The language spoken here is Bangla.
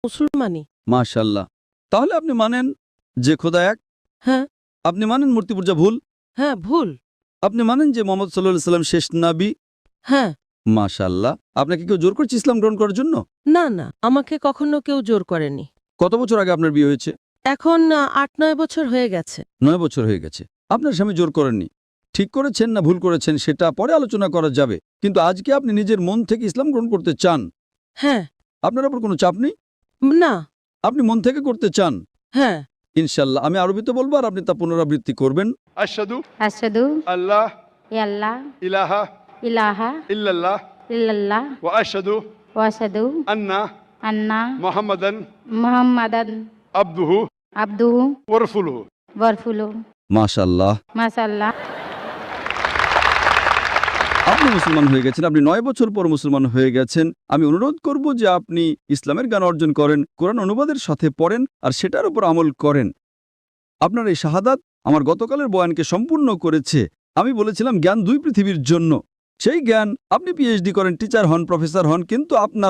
মুসলমানি। মাশাআল্লাহ। তাহলে আপনি মানেন যে খোদা এক? হ্যাঁ। আপনি মানেন মূর্তি পূজা ভুল? হ্যাঁ, ভুল। আপনি মানেন যে মোহাম্মদ সাল্লাল্লাহু আলাইহি সাল্লাম শেষ নবী? হ্যাঁ। মাশাআল্লাহ। আপনাকে কেউ জোর করছে ইসলাম গ্রহণ করার জন্য? না, না, আমাকে কখনো কেউ জোর করেনি। কত বছর আগে আপনার বিয়ে হয়েছে? এখন ৮-৯ বছর হয়ে গেছে। 9 বছর হয়ে গেছে। আপনার স্বামী জোর করেননি। ঠিক করেছেন না ভুল করেছেন সেটা পরে আলোচনা করা যাবে, কিন্তু আজকে আপনি নিজের মন থেকে ইসলাম গ্রহণ করতে চান। হ্যাঁ। আপনার উপর কোনো চাপ নেই? না। আপনি মন থেকে করতে চান? হ্যাঁ। ইনশাআল্লাহ। আমি আরবিতে বলবো আর আপনি তা পুনরাবৃত্তি করবেন। আশহাদু আশহাদু আল্লাহ আল্লাহ ইলাহা ইলাহা ইল্লাল্লাহ ইল্লাল্লাহ ওয়া আশহাদু ওয়া আশহাদু আন্না আন্না মুহাম্মাদান মুহাম্মাদান আবদুহু আবদুহু ওয়া রাসূলুহু। ওয়া রাসূলুহু। মাশাআল্লাহ। মাশাআল্লাহ। আপনি মুসলমান হয়ে গেছেন, আপনি 9 বছর পর মুসলমান হয়ে গেছেন। আমি অনুরোধ করব যে আপনি ইসলামের জ্ঞান অর্জন করেন, কোরআন অনুবাদের সাথে পড়েন আর সেটার উপর আমল করেন। আপনার এই শাহাদাত আমার গতকালের বয়ানকে সম্পূর্ণ করেছে। আমি বলেছিলাম জ্ঞান 2 পৃথিবীর জন্য। সেই জ্ঞান আপনি পিএইচডি করেন, টিচার হন, প্রফেসর হন, কিন্তু আপনার